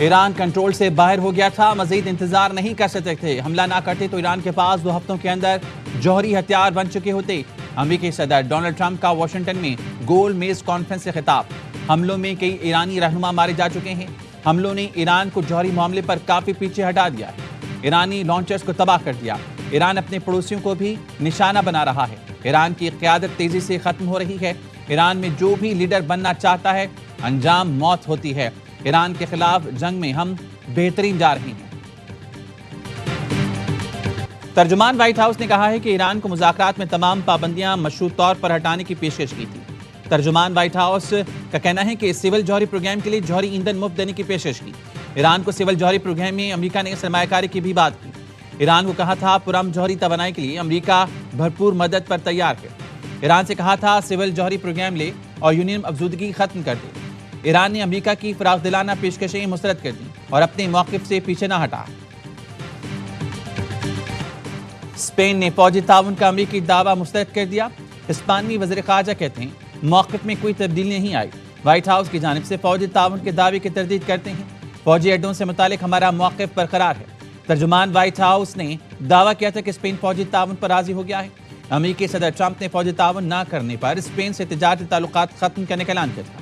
Iran control سے باہر ہو گیا تھا، مزید انتظار نہیں کر سکتے تھے۔ حملہ نہ کرتے تو ایران کے پاس 2 ہفتوں کے اندر جوہری ہتھیار بن چکے ہوتے۔ امریکی صدر ڈونلڈ ٹرمپ کا واشنگٹن میں گول میز کانفرنس سے خطاب۔ حملوں میں کئی ایرانی رہنما مارے جا چکے ہیں۔ حملوں نے ایران کو جوہری معاملے پر کافی پیچھے ہٹا دیا ہے۔ ایرانی لانچرز کو تباہ کر دیا۔ ایران اپنے پڑوسیوں کو بھی نشانہ بنا رہا ہے۔ ایران کی قیادت تیزی سے ختم ہو رہی ہے۔ ایران میں جو بھی لیڈر بننا چاہتا ہے انجام موت ہوتی ہے۔ ایران کے خلاف جنگ میں ہم بہترین جا رہے ہیں۔ ترجمان وائٹ ہاؤس نے کہا ہے کہ ایران کو مذاکرات میں تمام پابندیاں مشروط طور پر ہٹانے کی پیشکش کی تھی۔ ترجمان وائٹ ہاؤس کا کہنا ہے کہ سول جوہری پروگرام کے لیے جوہری ایندھن مفت دینے کی پیشکش کی۔ ایران کو سول جوہری پروگرام میں امریکہ نے سرمایہ کاری کی بھی بات کی۔ ایران کو کہا تھا پرامن جوہری توانائی کے لیے امریکہ بھرپور مدد پر تیار ہے۔ ایران سے کہا تھا سول جوہری پروگرام لے اور یورینیم افزودگی ختم کر دے۔ ایران نے امریکہ کی فراخ دلانہ پیشکشیں مسترد کر دیں اور اپنے موقف سے پیچھے نہ ہٹا۔ اسپین نے فوجی تعاون کا امریکی دعویٰ مسترد کر دیا۔ ہسپانوی وزیر خارجہ کہتے ہیں موقف میں کوئی تبدیلی نہیں آئی۔ وائٹ ہاؤس کی جانب سے فوجی تعاون کے دعوے کی تردید کرتے ہیں۔ فوجی اڈوں سے متعلق ہمارا موقف برقرار ہے۔ ترجمان وائٹ ہاؤس نے دعویٰ کیا تھا کہ اسپین فوجی تعاون پر راضی ہو گیا ہے۔ امریکی صدر ٹرمپ نے فوجی تعاون نہ کرنے پر اسپین سے تجارتی تعلقات ختم کرنے کا اعلان کیا تھا۔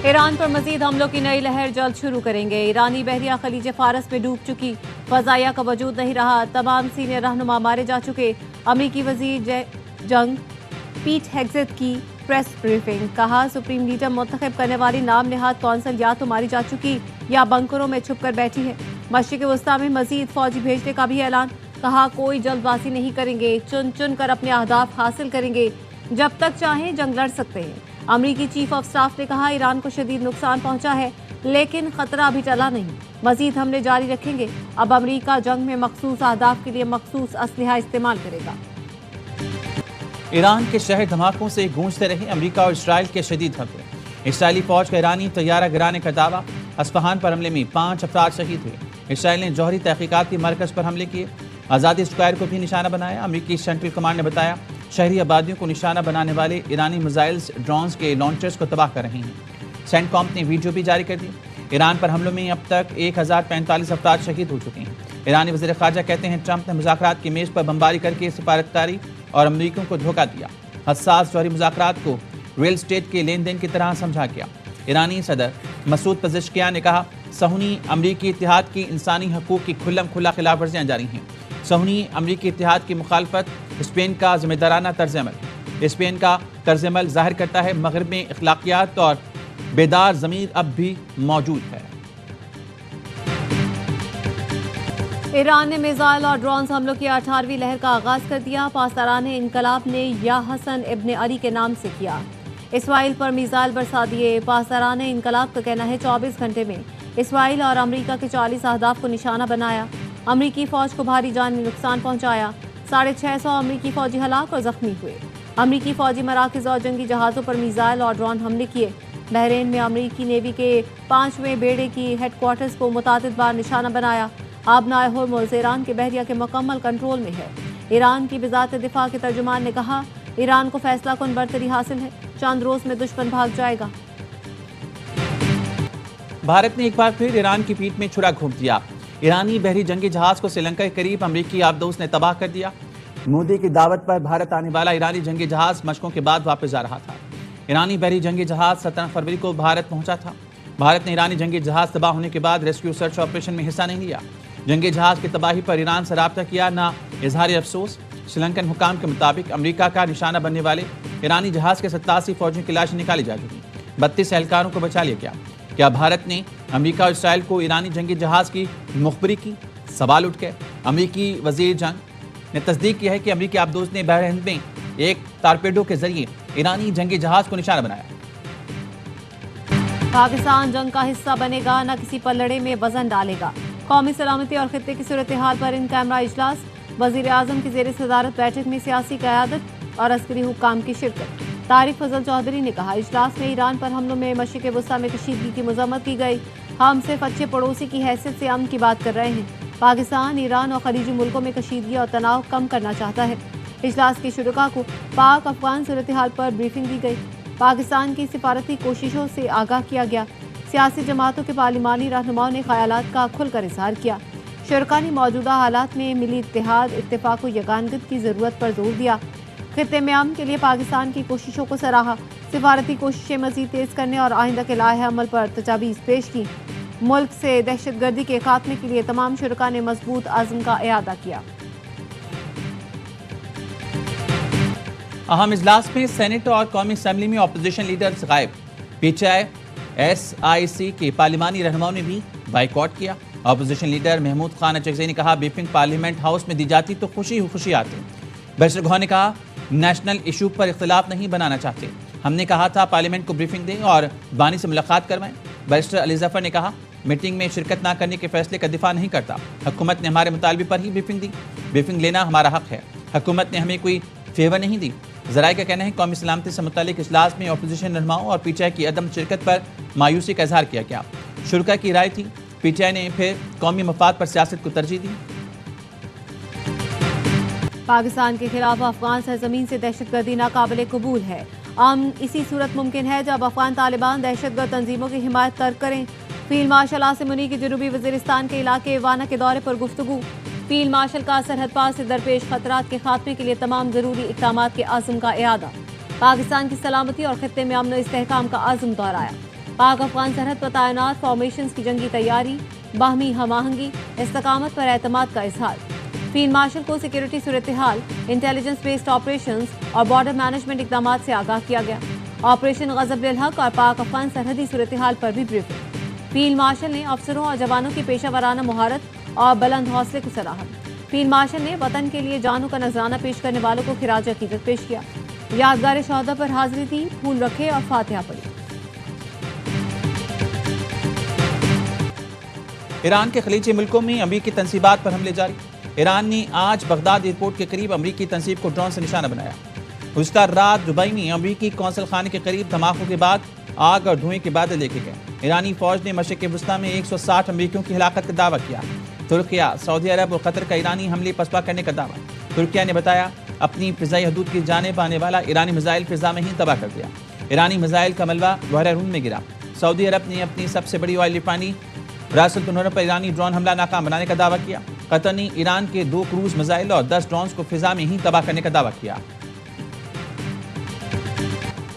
ایران پر مزید حملوں کی نئی لہر جلد شروع کریں گے۔ ایرانی بحریہ خلیج فارس میں ڈوب چکی، فضائیہ کا وجود نہیں رہا، تمام سینئر رہنما مارے جا چکے۔ امریکی وزیر جنگ پیٹ ہیگزیت کی پریس بریفنگ، کہا سپریم لیڈر منتخب کرنے والی نام نہاد کونسل یا تو ماری جا چکی یا بنکروں میں چھپ کر بیٹھی ہے۔ مشرق وسطیٰ میں مزید فوجی بھیجنے کا بھی اعلان، کہا کوئی جلد بازی نہیں کریں گے، چن چن کر اپنے اہداف حاصل کریں گے، جب تک چاہیں جنگ لڑ سکتے ہیں۔ امریکی چیف آف سٹاف نے کہا ایران کو شدید نقصان پہنچا ہے لیکن خطرہ ابھی ٹلا نہیں، مزید حملے جاری رکھیں گے۔ اب امریکہ جنگ میں مخصوص اہداف کے لیے مخصوص اسلحہ استعمال کرے گا۔ ایران کے شہر دھماکوں سے گونجتے رہے امریکہ اور اسرائیل کے شدید حملے۔ اسرائیلی فوج کا ایرانی طیارہ گرانے کا دعویٰ۔ اصفہان پر حملے میں 5 افراد شہید ہوئے۔ اسرائیل نے جوہری تحقیقاتی مرکز پر حملے کیے، آزادی اسکوائر کو بھی نشانہ بنایا۔ امریکی سینٹرل کمانڈ نے بتایا شہری آبادیوں کو نشانہ بنانے والے ایرانی میزائلز ڈرونز کے لانچرز کو تباہ کر رہے ہیں۔ سینٹ کام نے ویڈیو بھی جاری کر دی۔ ایران پر حملوں میں اب تک 1045 افراد شہید ہو چکے ہیں۔ ایرانی وزیر خارجہ کہتے ہیں ٹرمپ نے مذاکرات کی میز پر بمباری کر کے سفارتکاری اور امریکیوں کو دھوکہ دیا، حساس جوہری مذاکرات کو ریل اسٹیٹ کے لین دین کی طرح سمجھا گیا۔ ایرانی صدر مسعود پزشکیان نے کہا صہیونی امریکی اتحاد کی انسانی حقوق کی کھلم کھلا خلاف ورزیاں جاری ہیں۔ صہیونی امریکی اتحاد کی مخالفت اسپین کا ذمہ دارانہ طرز عمل ہے۔ اسپین کا طرز عمل ظاہر کرتا ہے مغرب میں اخلاقیات اور بیدار ضمیر اب بھی موجود ہے۔ ایران نے میزائل اور ڈرونز حملوں کی 18ویں لہر کا آغاز کر دیا۔ پاسداران انقلاب نے یا حسن ابن علی کے نام سے کیا، اسرائیل پر میزائل برسا دیے۔ پاسداران انقلاب کا کہنا ہے 24 گھنٹے میں اسرائیل اور امریکہ کے 40 اہداف کو نشانہ بنایا، امریکی فوج کو بھاری جانی نقصان پہنچایا، 650 امریکی فوجی ہلاک اور زخمی ہوئے۔ امریکی فوجی مراکز اور جنگی جہازوں پر میزائل اور ڈرون حملے کیے۔ بحرین میں امریکی نیوی کے 5ویں بیڑے کی ہیڈ کوارٹرز کو متعدد بار نشانہ بنایا۔ آبنائے ہرمز ایران کے بحریہ کے مکمل کنٹرول میں ہے۔ ایران کی وزارت دفاع کے ترجمان نے کہا ایران کو فیصلہ کن برتری حاصل ہے، چند روز میں دشمن بھاگ جائے گا۔ بھارت نے ایک بار پھر ایران کی پیٹھ میں چھرا گھونپ دیا۔ ایرانی بحری جنگی جہاز کو سری لنکا کے قریب امریکی آبدوز نے تباہ کر دیا۔ مودی کی دعوت پر بھارت آنے والا ایرانی جنگی جہاز مشقوں کے بعد واپس جا رہا تھا۔ ایرانی بحری جنگی جہاز 17 فروری کو بھارت پہنچا تھا۔ بھارت نے ایرانی جنگی جہاز تباہ ہونے کے بعد ریسکیو سرچ آپریشن میں حصہ نہیں لیا۔ جنگی جہاز کی تباہی پر ایران سے رابطہ کیا نہ اظہار افسوس۔ سری لنکن حکام کے مطابق امریکہ کا نشانہ بننے والے ایرانی جہاز کے 87 فوجیوں کی لاشیں نکالی جا چکی، 32 اہلکاروں کو بچا لیا گیا۔ کیا بھارت نے امریکہ اور اسرائیل کو ایرانی جنگی جہاز کی مخبری کی؟ سوال اٹھ گئے۔ امریکی وزیر جنگ نے تصدیق کی ہے کہ امریکی آبدوز نے بحر ہند میں ایک ٹارپیڈو کے ذریعے ایرانی جنگی جہاز کو نشانہ بنایا۔ پاکستان جنگ کا حصہ بنے گا، نہ کسی پلڑے میں وزن ڈالے گا۔ قومی سلامتی اور خطے کی صورتحال پر ان کیمرہ اجلاس، وزیر اعظم کی زیر صدارت بیٹھک میں سیاسی قیادت اور عسکری حکام کی شرکت۔ طارق فضل چودھری نے کہا اجلاس میں ایران پر حملوں میں مشرق وسطیٰ میں کشیدگی کی مذمت کی گئی۔ ہم صرف اچھے پڑوسی کی حیثیت سے امن کی بات کر رہے ہیں۔ پاکستان ایران اور خلیجی ملکوں میں کشیدگی اور تناؤ کم کرنا چاہتا ہے۔ اجلاس کی شرکاء کو پاک افغان صورتحال پر بریفنگ دی گئی۔ پاکستان کی سفارتی کوششوں سے آگاہ کیا گیا۔ سیاسی جماعتوں کے پارلیمانی رہنماؤں نے خیالات کا کھل کر اظہار کیا۔ شرکا نے موجودہ حالات میں ملی اتحاد، اتفاق و یگانگت کی ضرورت پر زور دیا۔ خطے میں امن کے لیے پاکستان کی کوششوں کو سراہا، سفارتی کوششیں مزید تیز کرنے اور آئندہ کے لائحہ عمل پر تجاویز پیش کی۔ ملک سے دہشت گردی کے خاتمے کے لیے تمام شرکا نے مضبوط عزم کا اعادہ کیا۔ اہم اجلاس میں سینٹ اور قومی اسمبلی میں اپوزیشن لیڈرز غائب۔ P T I S I سی کے پارلیمانی رہنماؤں نے بھی بائیکاٹ کیا۔ اپوزیشن لیڈر محمود خان اچکزئی نے کہا بریفنگ پارلیمنٹ ہاؤس میں دی جاتی تو خوشی ہی خوشی آتی۔ بیرسٹر گوہر نے کہا نیشنل ایشو پر اختلاف نہیں بنانا چاہتے، ہم نے کہا تھا پارلیمنٹ کو بریفنگ دیں اور بانی سے ملاقات کروائیں۔ بیرسٹر علی ظفر نے کہا میٹنگ میں شرکت نہ کرنے کے فیصلے کا دفاع نہیں کرتا، حکومت نے ہمارے مطالبے پر ہی بریفنگ دی، بریفنگ لینا ہمارا حق ہے، حکومت نے ہمیں کوئی فیور نہیں دی۔ ذرائع کا کہنا ہے قومی سلامتی سے متعلق اجلاس میں اپوزیشن رہنماؤں اور پی ٹی آئی کی عدم شرکت پر مایوسی کا اظہار کیا گیا۔ شرکا کی رائے تھی، پی ٹی آئی نے پھر قومی مفاد پر سیاست کو ترجیح دی۔ پاکستان کے خلاف افغان سرزمین سے دہشت گردی ناقابل قبول ہے۔ امن اسی صورت ممکن ہے جب افغان طالبان دہشت گرد تنظیموں کی حمایت ترک کریں۔ فیلڈ مارشل عاصم منی کی جنوبی وزیرستان کے علاقے وانا کے دورے پر گفتگو۔ فیلڈ مارشل کا سرحد پار سے درپیش خطرات کے خاتمے کے لیے تمام ضروری اقدامات کے عزم کا اعادہ۔ پاکستان کی سلامتی اور خطے میں امن و استحکام کا عزم دہرایا۔ پاک افغان سرحد پر تعینات فارمیشنز کی جنگی تیاری، باہمی ہم آہنگی، استقامت پر اعتماد کا اظہار۔ فیلڈ مارشل کو سیکیورٹی صورتحال، انٹیلیجنس بیسڈ آپریشنز اور بارڈر مینجمنٹ اقدامات سے آگاہ کیا گیا۔ آپریشن غضب الحق اور پاک افغان سرحدی صورتحال پر بھی بریفنگ۔ فیلڈ مارشل نے افسروں اور جوانوں کی پیشہ ورانہ مہارت اور بلند حوصلے کو سراہا۔ فیلڈ مارشل نے وطن کے لیے جانوں کا نذرانہ پیش کرنے والوں کو خراج عقیدت پیش کیا، یادگار شہداء پر حاضری دی، پھول رکھے اور فاتحہ پڑھی۔ ایران کے خلیجی ملکوں میں امریکی تنصیبات پر حملے جاری۔ ایران نے آج بغداد ایئرپورٹ کے قریب امریکی تنصیب کو ڈرون سے نشانہ بنایا۔ گزشتہ رات دبئی میں امریکی قونصل خانے کے قریب دھماکوں کے بعد آگ اور دھوئیں کے بادل دیکھے گئے۔ ایرانی فوج نے مشرق وسطیٰ میں 160 امریکیوں کی ہلاکت کا دعویٰ کیا۔ ترکیہ، سعودی عرب اور قطر کا ایرانی حملے پسپا کرنے کا دعویٰ۔ ترکیہ نے بتایا اپنی فضائی حدود کی جانب آنے والا ایرانی میزائل فضا میں ہی تباہ کر دیا۔ ایرانی میزائل کا ملبہ بحیرہ روم میں گرا۔ سعودی عرب نے اپنی سب سے بڑی آئل ریفائنری راس التنور پر ایرانی ڈرون حملہ ناکام بنانے کا دعویٰ کیا۔ قطر نے ایران کے 2 کروز میزائل اور 10 ڈرونز کو فضا میں ہی تباہ کرنے کا دعویٰ کیا۔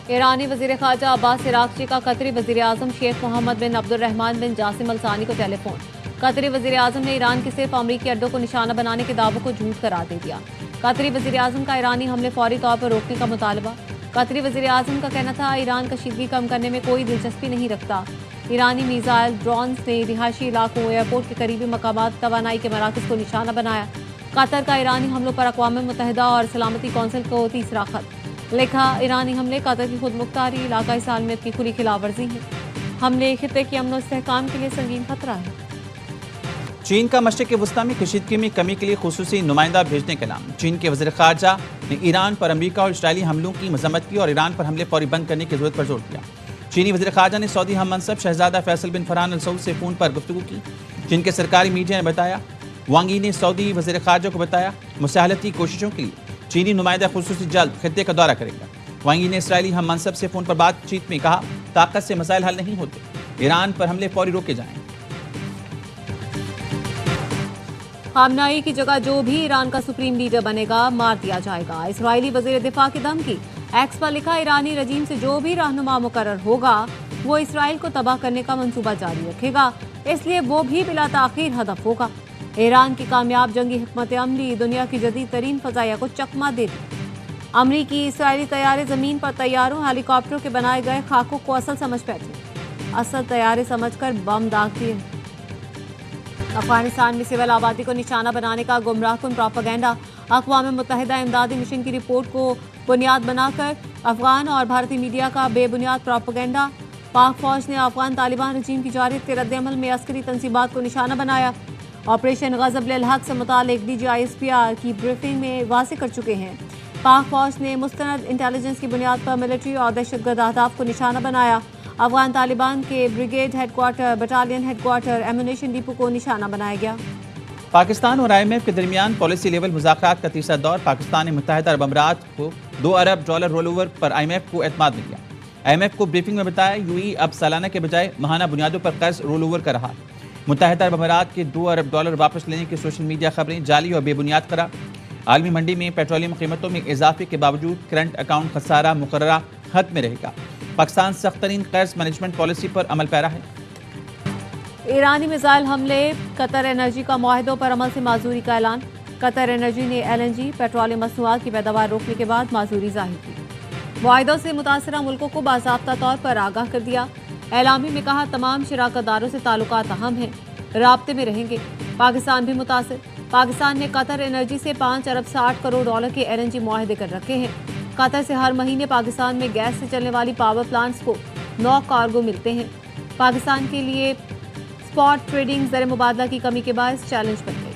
ایرانی وزیر خارجہ عباس عراقچی کا قطری وزیر اعظم شیخ محمد بن عبد الرحمن بن جاسم الثانی کو ٹیلی فون۔ قطری وزیر اعظم نے ایران کے صرف امریکی اڈوں کو نشانہ بنانے کے دعووں کو جھوٹ قرار دے دیا۔ قطری وزیر اعظم کا ایرانی حملے فوری طور پر روکنے کا مطالبہ۔ قطری وزیر اعظم کا کہنا تھا ایران کشیدگی کم کرنے میں کوئی دلچسپی نہیں رکھتا۔ ایرانی میزائل ڈرونز نے رہائشی علاقوں، ایئرپورٹ کے قریبی مقامات، توانائی کے مراکز کو نشانہ بنایا۔ قطر کا ایرانی حملوں پر اقوام متحدہ اور سلامتی کونسل کو تیسرا خط لکھا۔ ایرانی حملے قطر کی خود مختاری، علاقائی سالمیت کی کھلی خلاف ورزی ہے۔ حملے خطے کے امن و استحکام کے لیے سنگین خطرہ ہے۔ چین کا مشرق وسطیٰ میں کشیدگی میں کمی کے لیے خصوصی نمائندہ بھیجنے کا اعلان۔ چین کے وزیر خارجہ نے ایران پر امریکہ اور اسرائیلی حملوں کی مذمت کی اور ایران پر حملے فوری بند کرنے کی ضرورت پر زور دیا۔ چینی وزیر خارجہ نے سعودی ہم منصب شہزادہ فیصل بن فرحان السعود سے فون پر گفتگو کی۔ چین کے سرکاری میڈیا نے بتایا وانگ ای نے سعودی وزیر خارجہ کو بتایا مساہلتی کوششوں کے لیے چینی نمائندہ خصوصی جلد خطے کا دورہ کرے گا۔ وانگ ای نے اسرائیلی ہم منصب سے فون پر بات چیت میں کہا طاقت سے مسائل حل نہیں ہوتے، ایران پر حملے فوری روکے جائیں۔ خامنائی کی جگہ جو بھی ایران کا سپریم لیڈر بنے گا مار دیا جائے گا۔ اسرائیلی وزیر دفاع کی دھمکی۔ ایکس پر لکھا ایرانی رجیم سے جو بھی رہنما مقرر ہوگا وہ اسرائیل کو تباہ کرنے کا منصوبہ جاری رکھے گا، اس لیے وہ بھی بلا تاخیر ہدف ہوگا۔ ایران کی کامیاب جنگی حکمت عملی دنیا کی جدید ترین فضائیہ کو چکما دے دی۔ امریکی اسرائیلی طیارے زمین پر طیاروں ہیلی کاپٹروں کے بنائے گئے خاکوں کو اصل سمجھ بیٹھے، اصل طیارے سمجھ کر بم داغ دیے۔ افغانستان میں سول آبادی کو نشانہ بنانے کا گمراہ کن پروپیگنڈا۔ اقوام متحدہ امدادی مشن کی رپورٹ کو بنیاد بنا کر افغان اور بھارتی میڈیا کا بے بنیاد پروپیگنڈا۔ پاک فوج نے افغان طالبان رجیم کی جارحیت کے رد عمل میں عسکری تنصیبات کو نشانہ بنایا۔ آپریشن غضب الحق سے متعلق D G I S P R کی بریفنگ میں واضح کر چکے ہیں۔ پاک فوج نے مستند انٹیلیجنس کی بنیاد پر ملٹری اور دہشت گرد اہداف کو نشانہ بنایا۔ افغان طالبان کے brigade headquarter, battalion headquarter, ammunition depot کو نشانہ بنایا گیا۔ پاکستان اور آئی ایم ایف کے درمیان پالیسی لیول مذاکرات کا تیسرا دور۔ پاکستان نے متحدہ عرب امارات کو $2 ارب رول اوور پر آئی ایم ایف کو اعتماد میں کیا۔ IMF کو بریفنگ میں بتایا UAE اب سالانہ کے بجائے ماہانہ بنیادوں پر قرض رول اوور کر رہا. متحدہ عرب امارات کے $2 ارب واپس لینے کی سوشل میڈیا خبریں جعلی اور بے بنیاد قرار. عالمی منڈی میں پیٹرولیم قیمتوں میں اضافے کے باوجود کرنٹ اکاؤنٹ خسارہ مقررہ حد میں رہے گا. پاکستان سخت ترین قرض مینجمنٹ پالیسی پر عمل پیرا ہے. ایرانی میزائل حملے، قطر انرجی کا معاہدوں پر عمل سے معذوری کا اعلان. قطر انرجی نے LNG پیٹرولیم مصنوعات کی پیداوار روکنے کے بعد معذوری ظاہر کی. معاہدوں سے متاثرہ ملکوں کو باضابطہ طور پر آگاہ کر دیا. اعلامی میں کہا تمام شراکت داروں سے تعلقات اہم ہیں، رابطے میں رہیں گے. پاکستان بھی متاثر. پاکستان نے قطر انرجی سے $5 ارب 60 کروڑ کے LNG معاہدے کر رکھے ہیں. قطر سے ہر مہینے پاکستان میں گیس سے چلنے والی پاور پلانٹس کو 9 کارگو ملتے ہیں. پاکستان کے لیے اسپاٹ ٹریڈنگ زر مبادلہ کی کمی کے باعث چیلنج بن گئی.